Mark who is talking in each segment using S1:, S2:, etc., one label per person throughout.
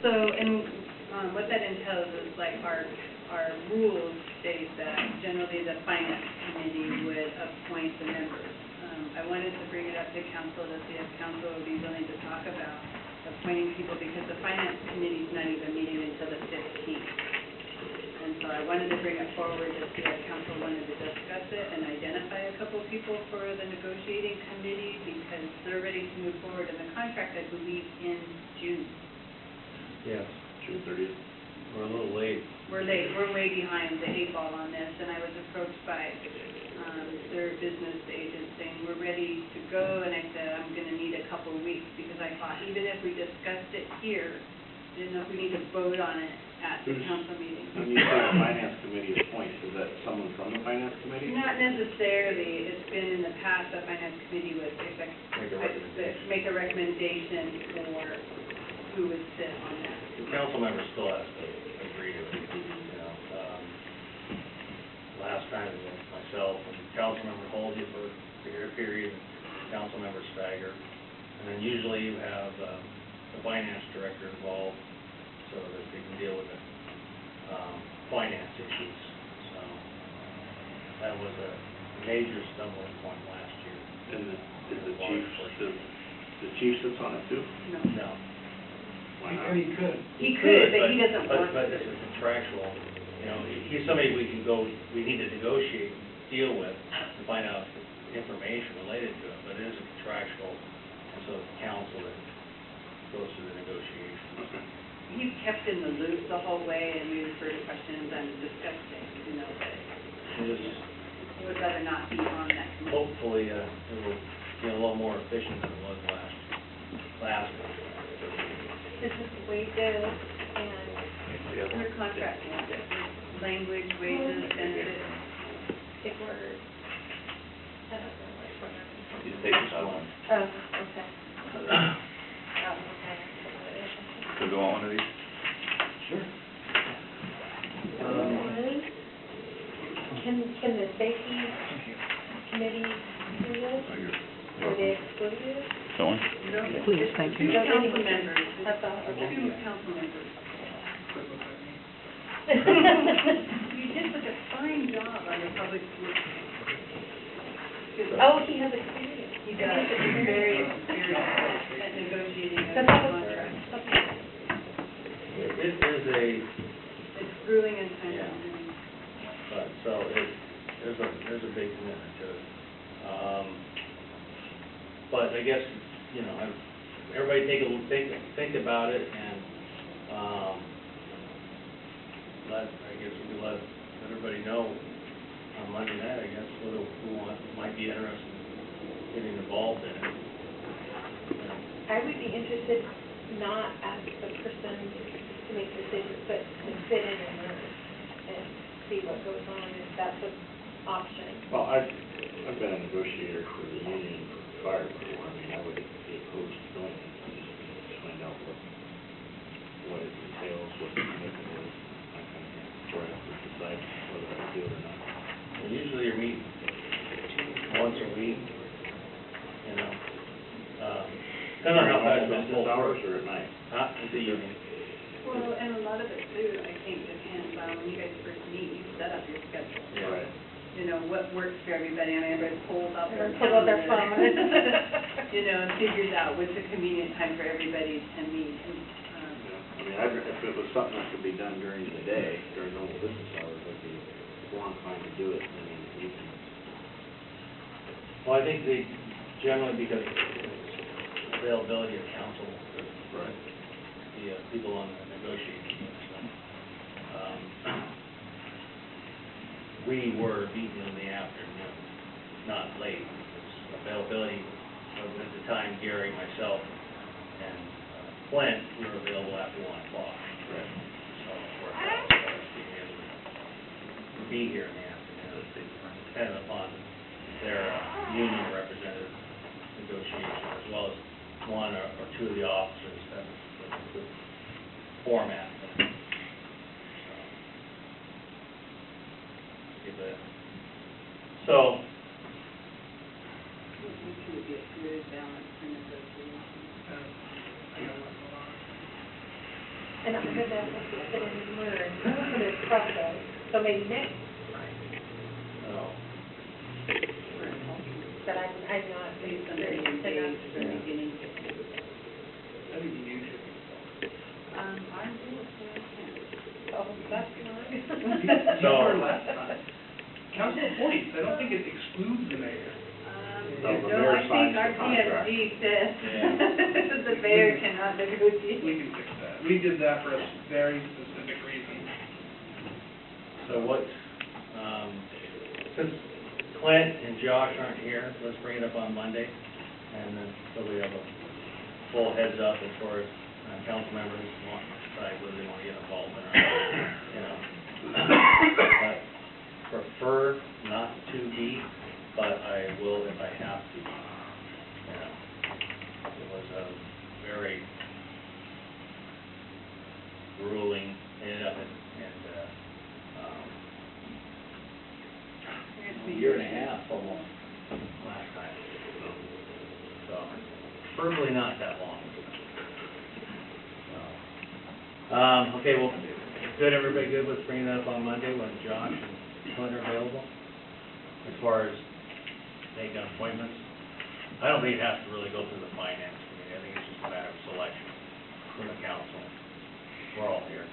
S1: So, and what that entails is like our rules state that generally the finance committee would appoint the members. I wanted to bring it up to council to see if council would be willing to talk about appointing people, because the finance committee is not even meeting until the 15th. And so I wanted to bring it forward to see if council wanted to discuss it and identify a couple people for the negotiating committee, because they're ready to move forward in the contract, I believe, in June.
S2: Yes.
S3: June 30th.
S2: We're a little late.
S1: We're late. We're way behind the 8 ball on this, and I was approached by their business agent saying, we're ready to go, and I said, I'm going to need a couple of weeks, because I thought even if we discussed it here, I didn't know if we need to vote on it at the council meeting.
S3: When you say the finance committee appoints, is that someone from the finance committee?
S1: Not necessarily. It's been in the past the finance committee would make a recommendation for who would sit on that.
S2: The council member still has to agree to it. You know, last time it was myself and council member hold you for a period, council member stagger, and then usually you have the finance director involved so that they can deal with the finance issues. So that was a major stumbling point last year.
S3: And the chief sits on it too?
S1: No.
S3: Why not?
S4: He could.
S1: He could, but he doesn't want to.
S2: But this is contractual. You know, he's somebody we need to negotiate, deal with, to find out information related to it, but it is a contractual, and so it's the council that goes through the negotiation.
S3: Okay.
S1: He's kept in the loop the whole way, and we refer to questions and discuss things, you know, but he would rather not be on that committee.
S2: Hopefully, it will be a little more efficient than it was last year.
S5: This is wages and
S1: Her contract, language, wages, benefits.
S5: big words. I don't know what I'm.
S3: You take this one.
S5: Oh, okay. Oh, okay.
S3: So go on one of these?
S2: Sure.
S5: Can the safety committee do this? Are they excluded?
S3: Going?
S1: No,
S6: Please, thank you.
S1: Two council members.
S5: That's all, okay.
S1: Two council members. You did such a fine job on the public works.
S5: Oh, he has experience.
S1: He does. He's very experienced at negotiating a
S5: But that was,
S1: contract.
S5: okay.
S2: It is a,
S1: It's grueling and time
S2: Yeah.
S1: consuming.
S2: but so there's a big commitment to it. But I guess, you know, everybody think about it, and I guess we could let everybody know on Monday night, I guess, who might be interested in getting involved in it.
S5: I would be interested not as the person to make decisions, but to sit in and learn and see what goes on, if that's an option.
S3: Well, I've been a negotiator for the union for fire before. I mean, I would be opposed to doing it. Just find out what it entails, what the commitment is, that kind of thing, before I have to decide whether I do it or not.
S2: And usually you meet once a week, you know. Depending on how fast the
S3: Business hours or at night?
S2: It's the evening.
S1: Well, and a lot of it too, I think, depends on when you guys first meet, you set up your schedule.
S2: Yeah.
S3: Right.
S1: You know, what works for everybody, and everybody pulls out their
S5: Everyone pulls out their
S1: calendar.
S5: phone.
S1: You know, and figures out what's a convenient time for everybody to meet. And,
S3: Yeah. I mean, if it was something that could be done during the day, during normal business hours, I'd be more inclined to do it than in the evening.
S2: Well, I think they generally, because availability of counsel,
S3: Right.
S2: the people on the negotiating team, so, we were meeting in the afternoon, not late. It's availability at the time, Gary, myself, and Clint, we were available after 1 o'clock.
S3: Right.
S2: So it worked out for us being able to be here in the afternoon, depending upon their union representative negotiation, as well as one or two of the officers. That's the format. So,
S1: we think it would be a good balance for negotiation.
S5: And I'm gonna have to sit in and learn this process, so maybe next,
S2: Oh.
S5: but I'm not
S1: Maybe somebody
S5: experienced enough.
S1: engaged from the beginning.
S4: I think you should.
S1: I'm good, so I can.
S5: Oh, that's not.
S4: You were last time. Council appoints, I don't think it excludes the mayor.
S3: No, the
S1: No,
S3: mayor
S1: I think
S3: signs
S1: our
S3: the contract.
S1: PMG says
S2: Yeah.
S1: the mayor cannot negotiate.
S4: We can fix that. We did that for a very specific reason.
S2: So what, since Clint and Josh aren't here, let's bring it up on Monday, and then, so we have a full heads up as far as council members want to decide whether they want to get involved or not, you know. But prefer not to be, but I will if I have to. You know, it was a very grueling, ended up in a year and a half almost last time. So, preferably not that long. So, okay, well, good, everybody good with bringing that up on Monday when Josh and Clint are available? As far as making appointments? I don't think it has to really go through the finance committee. I think it's just a matter of selection from the council. We're all here.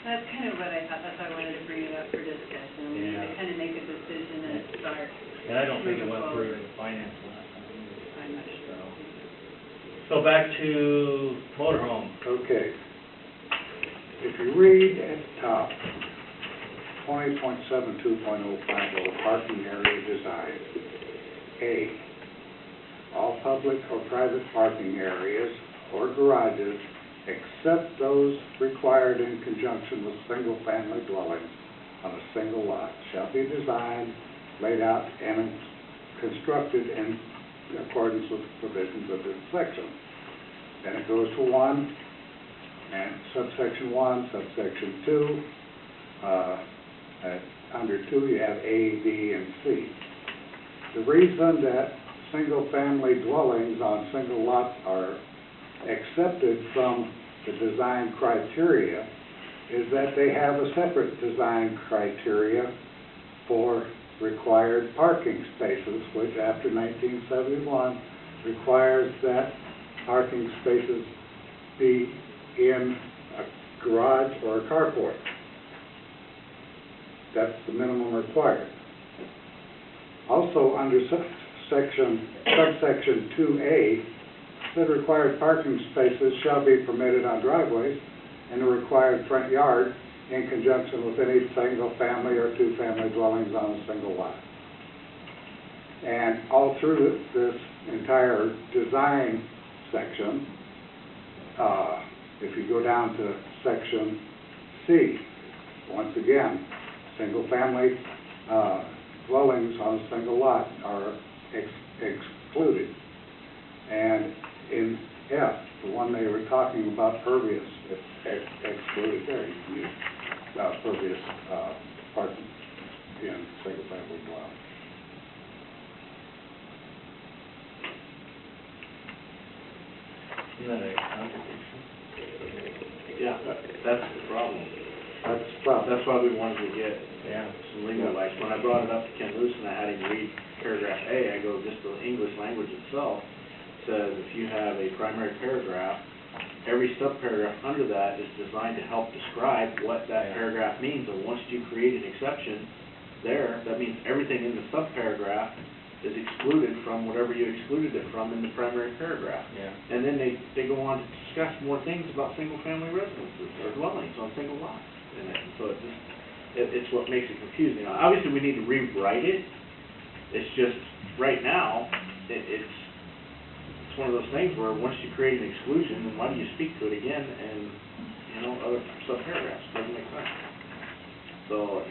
S1: That's kind of what I thought, that's why I wanted to bring it up for discussion. We need to
S2: Yeah.
S1: kind of make a decision and start.
S2: And I don't think it went through the finance last time either. I'm not sure. So back to motorhome.
S6: Okay. If you read at the top, 20.72.05, parking area design. A, all public or private parking areas or garages, except those required in conjunction with single-family dwellings on a single lot, shall be designed, laid out, and constructed in accordance with the provisions of this section. Then it goes to 1, and subsection 1, subsection 2. Under 2, you have A, B, and C. The reason that single-family dwellings on single lots are accepted from the design criteria is that they have a separate design criteria for required parking spaces, which after 1971 requires that parking spaces be in a garage or a carport. That's the minimum required. Also, under subsection 2A, the required parking spaces shall be permitted on driveways in the required front yard in conjunction with any single-family or two-family dwellings on a single lot. And all through this entire design section, if you go down to section C, once again, single-family dwellings on a single lot are excluded. And in F, the one they were talking about, pervious, it's excluded there. You can use pervious parking in single-family dwelling.
S2: Isn't that a contradiction?
S3: Yeah, that's the problem.
S6: That's the problem.
S3: That's why we wanted to get
S2: Yeah.
S3: some legal advice. When I brought it up to Ken Lucen, I had him read paragraph A. I go, just the English language itself says if you have a primary paragraph, every subparagraph under that is designed to help describe what that paragraph means. And once you create an exception there, that means everything in the subparagraph is excluded from whatever you excluded it from in the primary paragraph.
S2: Yeah.
S3: And then they go on to discuss more things about single-family residences or dwellings on single lots in it. And so it just, it's what makes it confusing. Now, obviously, we need to rewrite it. It's just, right now, it's one of those things where once you create an exclusion, then why do you speak to it again and, other subparagraphs? Doesn't make sense. So,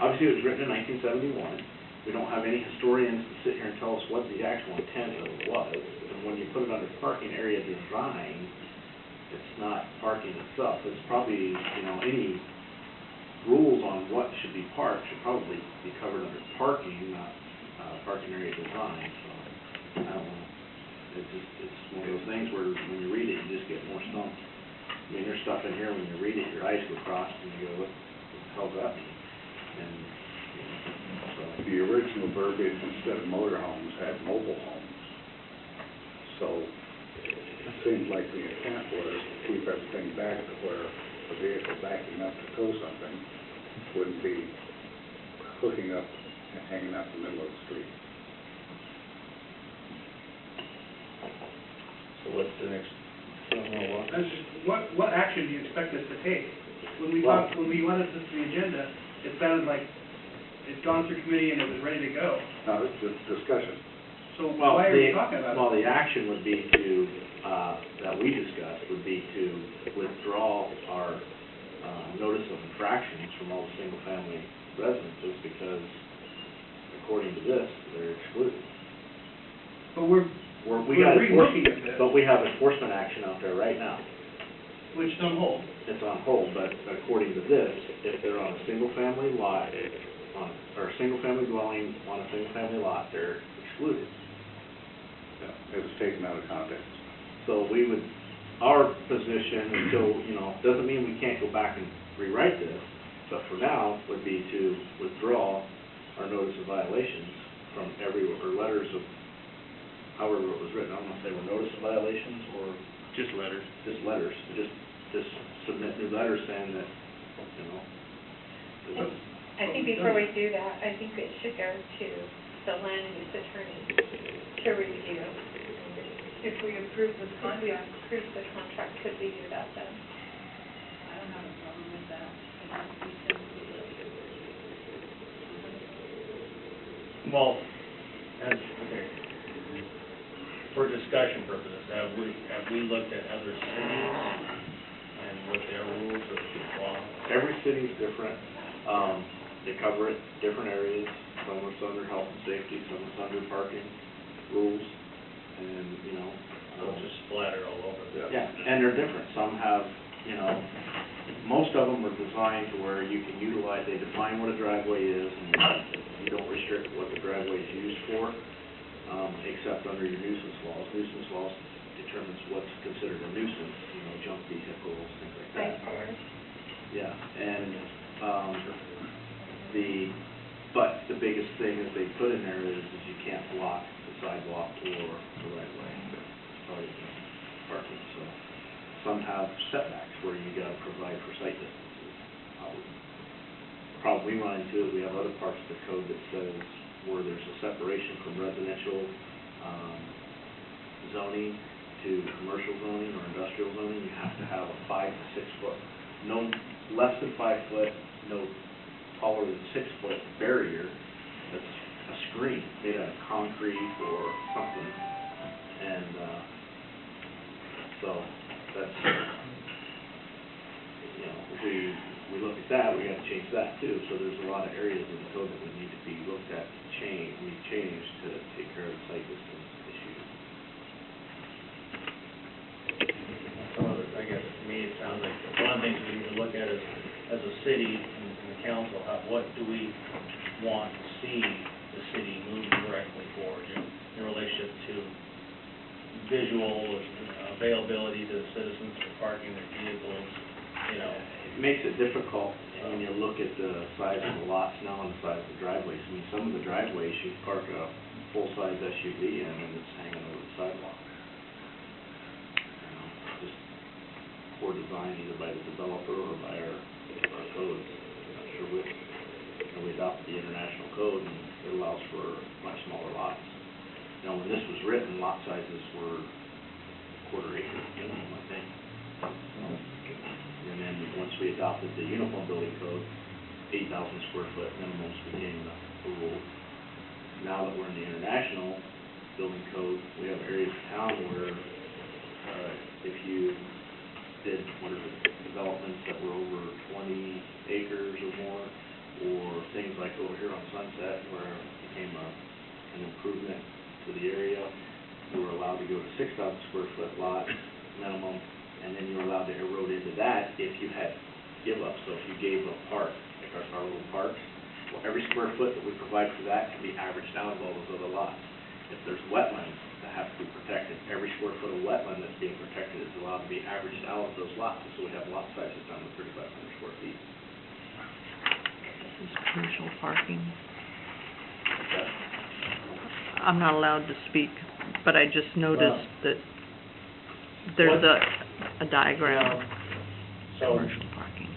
S3: obviously it was written in 1971. We don't have any historians to sit here and tell us what the actual intent of it was. And when you put it under parking area design, it's not parking itself. It's probably, any rules on what should be parked should probably be covered under parking, not parking area design. So, I don't know. It's one of those things where when you read it, you just get more stumped. I mean, there's stuff in here, when you read it, your eyes go crossed, and you go, what the hell does that mean? And, you know, so,
S6: The original verbiage, instead of motorhomes, had mobile homes. So it seems like the intent was to keep everything back to where a vehicle backing up to tow something wouldn't be hooking up and hanging out in the middle of the street.
S2: So what's the next,
S4: That's just, what action do you expect us to take? When we
S3: Well-
S4: when we wanted this to the agenda, it sounded like it's gone through committee and it was ready to go.
S6: No, it's just discussion.
S4: So
S3: well,
S4: why are we talking about it?
S3: well, the action would be to, that we discussed, would be to withdraw our, notice of infractions from all the single-family residences, because according to this, they're excluded.
S4: But we're
S3: We got
S4: re-looking at this,
S3: But we have enforcement action out there right now.
S4: which some hold.
S3: It's on hold, but according to this, if they're on a single-family lot, or a single-family dwelling on a single-family lot, they're excluded.
S6: It was taken out of context.
S3: So we would, our position until, you know, doesn't mean we can't go back and rewrite this, but for now, would be to withdraw our notice of violations from or letters of, however it was written, I don't know if they were notice of violations or
S2: just letters?
S3: just letters, just submit new letters saying that, you know.
S5: I think before we do that, I think it should go to the land use attorney to review. If we approve this contract. If we approve the contract, could we do that then?
S1: I don't have a problem with that. I think we can do it.
S2: Well, okay. For discussion purposes, have we looked at other cities and what their rules of law?
S3: Every city's different. They cover it, different areas. Some are under health and safety, some are under parking rules, and, you know.
S2: So it's just splattered all over.
S3: Yeah, and they're different. Some have, you know, most of them are designed to where you can utilize, they define what a driveway is, and you don't restrict what the driveway is used for, except under your nuisance laws. Nuisance laws determines what's considered a nuisance, you know, junk vehicles, things like that.
S5: Eyesores.
S3: Yeah, and, but the biggest thing that they put in there is you can't block the sidewalk or the right way, or parking, so. Some have setbacks where you gotta provide for sight distances. Problem we run into, we have other parts of the code that says where there's a separation from residential, zoning to commercial zoning or industrial zoning, you have to have a 5 to 6 foot, no less than 5 foot, no taller than 6 foot barrier that's a screen made out of concrete or something. And, so that's, you know, if we look at that, we gotta change that too. So there's a lot of areas of the code that would need to be looked at, changed to take care of the sight distance issue.
S2: Some of it, I guess, to me, it sounds like one of the things we need to look at is, as a city and the council, what do we want to see the city move directly forward in relationship to visual availability to the citizens for parking their vehicles, you know.
S3: It makes it difficult when you look at the size of the lots now and the size of the driveways. I mean, some of the driveways, you park a full-size SUV in and it's hanging over the sidewalk. You know, just poor design either by the developer or by our codes. I'm not sure which. You know, we adopted the international code and it allows for much smaller lots. You know, when this was written, lot sizes were quarter acre minimum, I think. And then once we adopted the uniform building code, 8,000 square foot minimums became the rule. Now that we're in the international building code, we have areas of town where if you did, developments that were over 20 acres or more, or things like over here on Sunset where it became an improvement to the area, you were allowed to go to 6,000 square foot lot minimum, and then you were allowed to erode into that if you had give up. So if you gave a park, like our little parks, well, every square foot that we provide for that can be averaged down to all those other lots. If there's wetlands that have to be protected. Every square foot of wetland that's being protected is allowed to be averaged out of those lots, so we have lot sizes down to 3,500 square feet.
S7: This is commercial parking.
S3: Okay?
S7: I'm not allowed to speak, but I just noticed that there's a diagram,
S2: So,
S7: commercial parking.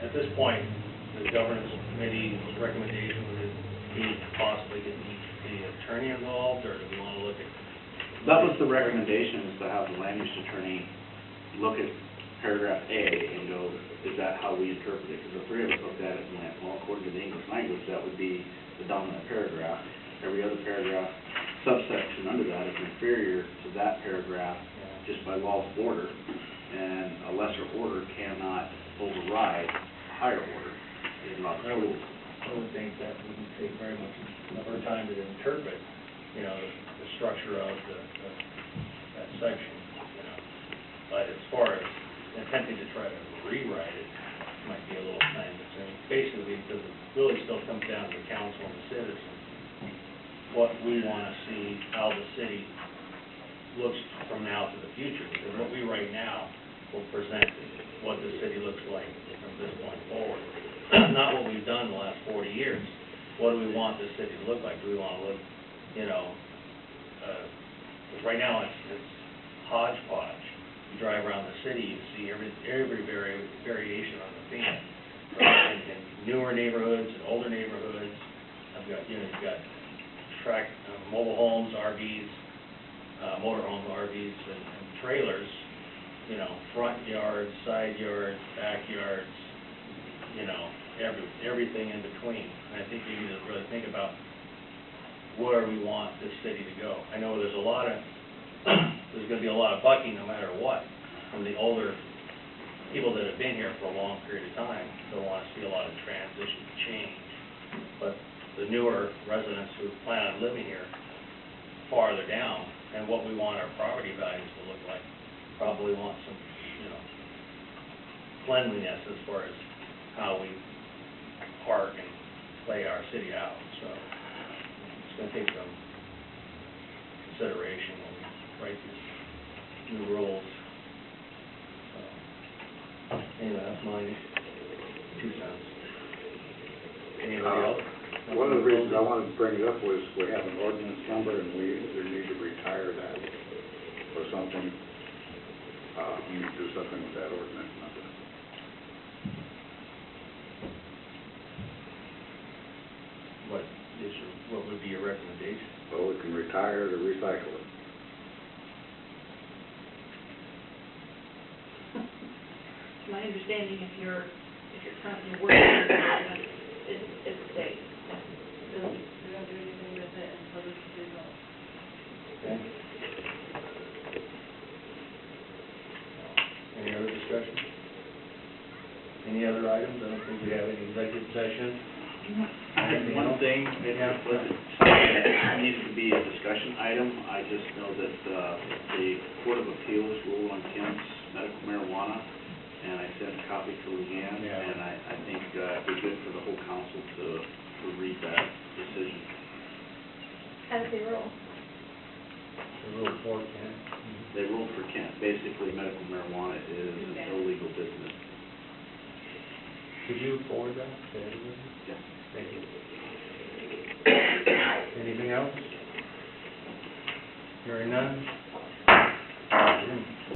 S2: at this point, the governance committee's recommendation would be possibly getting the attorney involved, or do we want to look at?
S3: That was the recommendation, is to have the land use attorney look at paragraph A and go, is that how we interpret it? Because the three of us looked at it and went, well, according to the English language, that would be the dominant paragraph. Every other paragraph, subsection under that is inferior to that paragraph just by law of order, and a lesser order cannot override a higher order. It is not true.
S2: I would think that wouldn't take very much of our time to interpret, you know, the structure of that section, you know. But as far as attempting to try to rewrite it, might be a little time consuming. Basically, because it really still comes down to the council and the citizens, what we want to see, how the city looks from now to the future. Because what we right now will present what the city looks like from this point forward. Not what we've done the last 40 years. What do we want the city to look like? Do we want to look, you know, right now it's hodgepodge. You drive around the city, you see every variation on the theme. In newer neighborhoods and older neighborhoods, you've got mobile homes, RVs, motorhomes, RVs, and trailers, you know, front yards, side yards, backyards, you know, everything in between. And I think we need to really think about where we want this city to go. I know there's going to be a lot of bucking no matter what, from the older people that have been here for a long period of time. They'll want to see a lot of transition change. But the newer residents who plan on living here farther down, and what we want our property values to look like, probably want some, you know, cleanliness as far as how we park and lay our city out. So it's going to take some consideration when we write these new rules. So, anyway, that's my 2 cents. Anybody else?
S6: One of the reasons I wanted to bring it up was we have an ordinance number and we either need to retire that or something. We need to do something with that ordinance number.
S2: What would be your recommendation?
S6: Well, we can retire it or recycle it.
S5: It's my understanding if you're currently working, it stays.
S1: We don't do anything with it until this is resolved.
S2: Okay. Any other discussion? Any other items? I don't think we have any executive session.
S3: One thing, it needs to be a discussion item. I just know that the Court of Appeals ruled on Kent's medical marijuana, and I sent a copy to Leanne, and I think it'd be good for the whole council to read that decision.
S5: How does they rule?
S2: The rule for Kent.
S3: They ruled for Kent. Basically, medical marijuana is an illegal business.
S2: Could you forward that to everybody?
S3: Yeah.
S2: Thank you. Anything else? Hearing none?